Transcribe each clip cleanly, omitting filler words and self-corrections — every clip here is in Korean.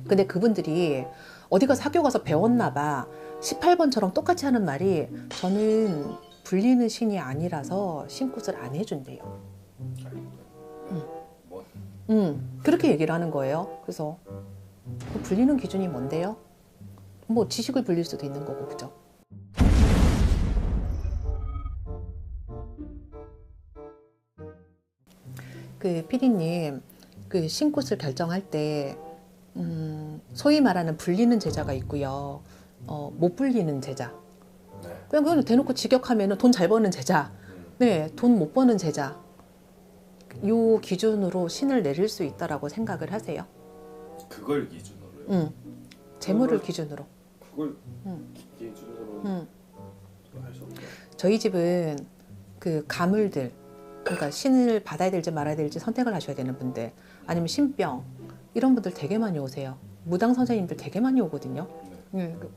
근데 그분들이 어디 가서 학교 가서 배웠나 봐. 18번처럼 똑같이 하는 말이 저는 불리는 신이 아니라서 신굿을 안 해준대요. 그렇게 얘기를 하는 거예요. 그래서 그 불리는 기준이 뭔데요? 뭐 지식을 불릴 수도 있는 거고, 그죠? 그 피디님, 그 신굿을 결정할 때 소위 말하는 불리는 제자가 있고요. 못 불리는 제자. 그냥 대놓고 직역하면 돈 잘 버는 제자. 네, 돈 못 버는 제자. 요 기준으로 신을 내릴 수 있다라고 생각을 하세요? 그걸 기준으로요? 재물을 기준으로. 그걸 기준으로 할 수 없죠. 저희 집은 그 가물들, 그러니까 신을 받아야 될지 말아야 될지 선택을 하셔야 되는 분들, 아니면 신병 이런 분들 되게 많이 오세요. 무당 선생님들 되게 많이 오거든요.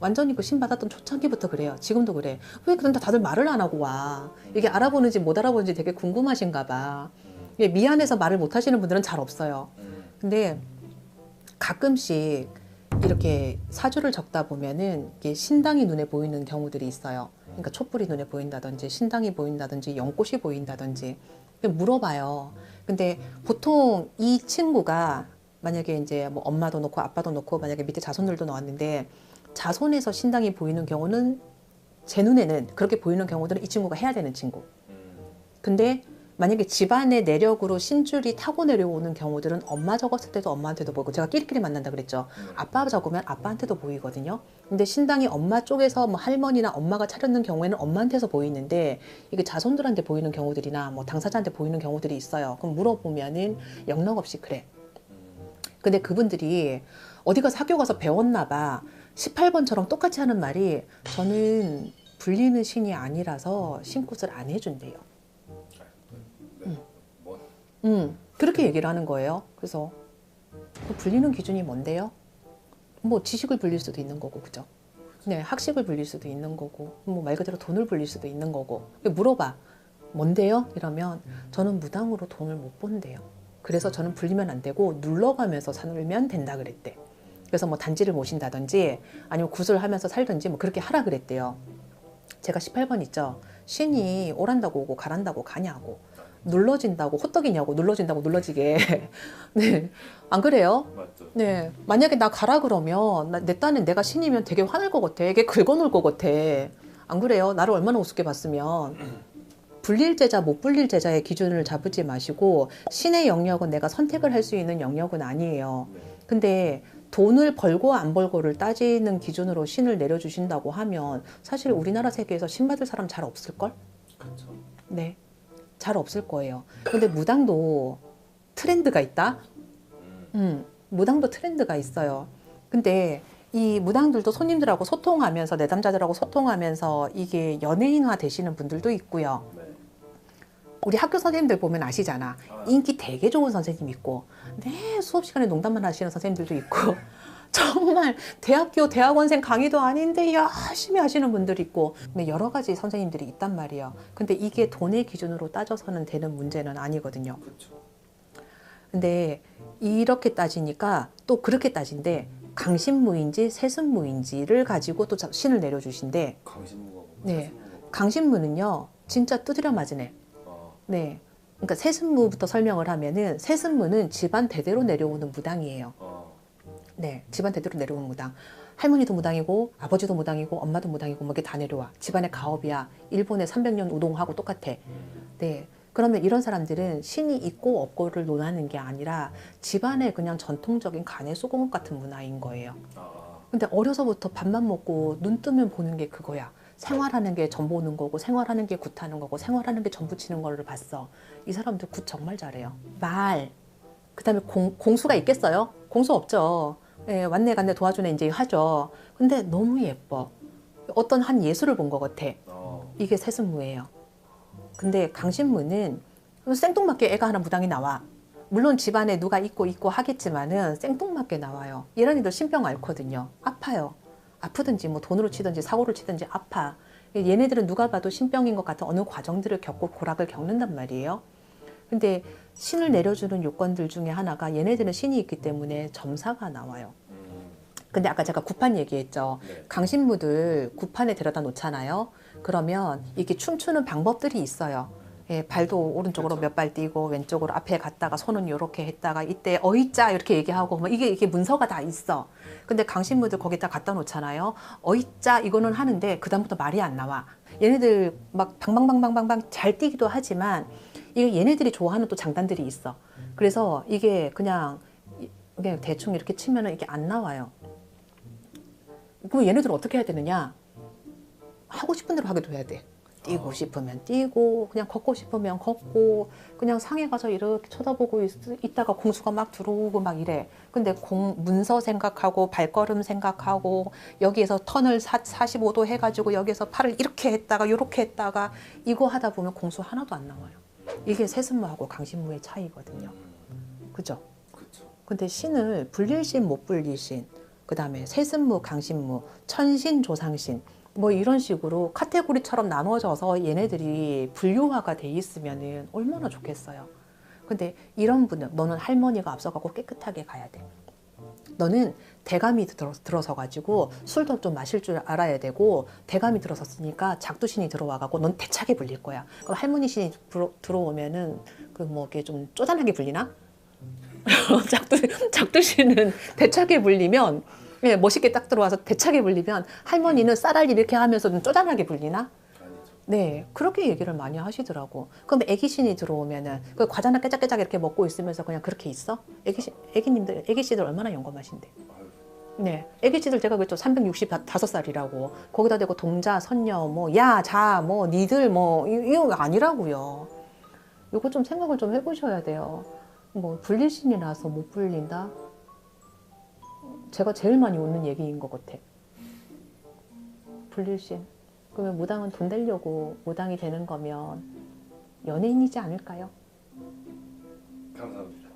완전히 그 신 받았던 초창기부터 그래요. 지금도 그래. 왜 그런데 다들 말을 안 하고 와? 이게 알아보는지 못 알아보는지 되게 궁금하신가 봐. 미안해서 말을 못 하시는 분들은 잘 없어요. 근데 가끔씩 이렇게 사주를 적다 보면은 이게 신당이 눈에 보이는 경우들이 있어요. 그러니까 촛불이 눈에 보인다든지 신당이 보인다든지 연꽃이 보인다든지 물어봐요. 근데 보통 이 친구가 만약에 이제 뭐 엄마도 놓고 아빠도 놓고 만약에 밑에 자손들도 나왔는데 자손에서 신당이 보이는 경우는 제 눈에는 그렇게 보이는 경우들은 이 친구가 해야 되는 친구. 근데 만약에 집안의 내력으로 신줄이 타고 내려오는 경우들은 엄마 적었을 때도 엄마한테도 보이고, 제가 끼리끼리 만난다 그랬죠. 아빠 적으면 아빠한테도 보이거든요. 근데 신당이 엄마 쪽에서 뭐 할머니나 엄마가 차렸는 경우에는 엄마한테서 보이는데 이게 자손들한테 보이는 경우들이나 뭐 당사자한테 보이는 경우들이 있어요. 그럼 물어보면은 영락 없이 그래. 근데 그분들이 어디 가서 학교 가서 배웠나 봐. 18번처럼 똑같이 하는 말이 저는 불리는 신이 아니라서 신굿을 안 해준대요. 그렇게 얘기를 하는 거예요. 그래서 그 불리는 기준이 뭔데요? 뭐 지식을 불릴 수도 있는 거고, 그죠? 네, 학식을 불릴 수도 있는 거고, 뭐 말 그대로 돈을 불릴 수도 있는 거고. 물어봐, 뭔데요? 이러면 저는 무당으로 돈을 못 번대요. 그래서 저는 불리면 안 되고 눌러가면서 살면 된다 그랬대. 그래서 뭐 단지를 모신다든지 아니면 굿을 하면서 살든지 뭐 그렇게 하라 그랬대요. 제가 18번 있죠. 신이 오란다고 오고 가란다고 가냐고. 눌러진다고 호떡이냐고. 눌러진다고 눌러지게. 네, 안 그래요? 맞죠. 네, 만약에 나 가라 그러면 내 딴엔 내가 신이면 되게 화날 것 같아. 걔 긁어놓을 것 같아. 안 그래요? 나를 얼마나 우습게 봤으면. 불릴 제자, 못 불릴 제자의 기준을 잡지 마시고 신의 영역은 내가 선택을 할 수 있는 영역은 아니에요. 근데 돈을 벌고 안 벌고를 따지는 기준으로 신을 내려주신다고 하면 사실 우리나라 세계에서 신 받을 사람 잘 없을걸? 그렇죠. 네, 잘 없을 거예요. 근데 무당도 트렌드가 있다? 무당도 트렌드가 있어요. 근데 이 무당들도 손님들하고 소통하면서 내담자들하고 소통하면서 이게 연예인화 되시는 분들도 있고요. 우리 학교 선생님들 보면 아시잖아. 인기 되게 좋은 선생님 있고, 네, 수업 시간에 농담만 하시는 선생님들도 있고, 정말 대학교 대학원생 강의도 아닌데 열심히 하시는 분들이 있고, 여러 가지 선생님들이 있단 말이에요. 근데 이게 돈의 기준으로 따져서는 되는 문제는 아니거든요. 그렇죠. 근데 이렇게 따지니까 또 그렇게 따진대. 강신무인지 세순무인지를 가지고 또 신을 내려주신대. 강신무가 네, 강신무는요 진짜 두드려 맞은 애. 네, 그러니까 세순무부터 설명을 하면은 세순무는 집안 대대로 내려오는 무당이에요. 네, 집안 대대로 내려오는 무당. 할머니도 무당이고 아버지도 무당이고 엄마도 무당이고 뭐 이게 다 내려와. 집안의 가업이야. 일본의 300년 우동하고 똑같아. 네, 그러면 이런 사람들은 신이 있고 없고를 논하는 게 아니라 집안의 그냥 전통적인 간의 수공업 같은 문화인 거예요. 근데 어려서부터 밥만 먹고 눈 뜨면 보는 게 그거야. 생활하는 게 전 보는 거고 생활하는 게 굿하는 거고 생활하는 게 전부 치는 거를 봤어. 이 사람들 굿 정말 잘해요. 말, 그 다음에 공수가 있겠어요? 공수 없죠. 예, 왔네 갔네 도와주네 이제 하죠. 근데 너무 예뻐. 어떤 한 예술을 본 것 같아. 이게 세순무예요. 근데 강신무는 생뚱맞게 애가 하나 무당이 나와. 물론 집안에 누가 있고 하겠지만은 생뚱맞게 나와요. 이런 애들 신병 앓거든요. 아파요. 아프든지 뭐 돈으로 치든지 사고를 치든지 아파. 얘네들은 누가 봐도 신병인 것 같은 어느 과정들을 겪고 고락을 겪는단 말이에요. 근데 신을 내려주는 요건들 중에 하나가 얘네들은 신이 있기 때문에 점사가 나와요. 근데 아까 제가 구판 얘기했죠. 네. 강신무들 구판에 데려다 놓잖아요. 그러면 이게 춤추는 방법들이 있어요. 예, 발도 오른쪽으로 그쵸. 몇 발 띄고 왼쪽으로 앞에 갔다가 손은 이렇게 했다가 이때 어이자 이렇게 얘기하고 뭐 이게 문서가 다 있어. 근데 강신무들 거기다 갖다 놓잖아요. 어이자 이거는 하는데 그다음부터 말이 안 나와. 얘네들 막 방방방방방방 잘 뛰기도 하지만 이게 얘네들이 좋아하는 또 장단들이 있어. 그래서 이게 그냥 대충 이렇게 치면은 이게 안 나와요. 그럼 얘네들은 어떻게 해야 되느냐? 하고 싶은 대로 하기도 해야 돼. 뛰고 싶으면 뛰고, 그냥 걷고 싶으면 걷고, 그냥 상에 가서 이렇게 쳐다보고 있다가 공수가 막 들어오고 막 이래. 근데 문서 생각하고, 발걸음 생각하고, 여기에서 턴을 45도 해가지고, 여기에서 팔을 이렇게 했다가, 이렇게 했다가, 이거 하다 보면 공수 하나도 안 나와요. 이게 세습무하고 강신무의 차이거든요. 그죠? 그쵸. 근데 신을 불릴신, 못 불릴신, 그 다음에 세습무, 강신무, 천신, 조상신, 뭐 이런 식으로 카테고리처럼 나눠져서 얘네들이 분류화가 돼 있으면은 얼마나 좋겠어요. 근데 이런 분들, 너는 할머니가 앞서가고 깨끗하게 가야 돼. 너는 대감이 들어서 가지고 술도 좀 마실 줄 알아야 되고, 대감이 들어섰으니까 작두신이 들어와가고 넌 대차게 불릴 거야. 그럼 할머니 신이 들어오면은 그 뭐 이렇게 좀 쪼잔하게 불리나? 작두신은 대차게 불리면, 예, 멋있게 딱 들어와서 대차게 불리면, 할머니는 쌀알 이렇게 하면서 좀 쪼잔하게 불리나? 아니죠. 네, 그렇게 얘기를 많이 하시더라고. 그럼 애기신이 들어오면은 그 과자나 깨작깨작 이렇게 먹고 있으면서 그냥 그렇게 있어? 애기씨들 얼마나 영검하신데? 아유, 네, 애기씨들 제가 그랬죠. 365살이라고. 거기다 대고 동자, 선녀, 뭐, 야, 자, 뭐, 니들, 뭐, 이거 아니라고요. 이거 좀 생각을 좀 해보셔야 돼요. 뭐, 불릴신이 나서 못 불린다? 제가 제일 많이 웃는 얘기인 것 같아. 불릴신. 그러면 무당은 돈 되려고 무당이 되는 거면 연예인이지 않을까요? 감사합니다.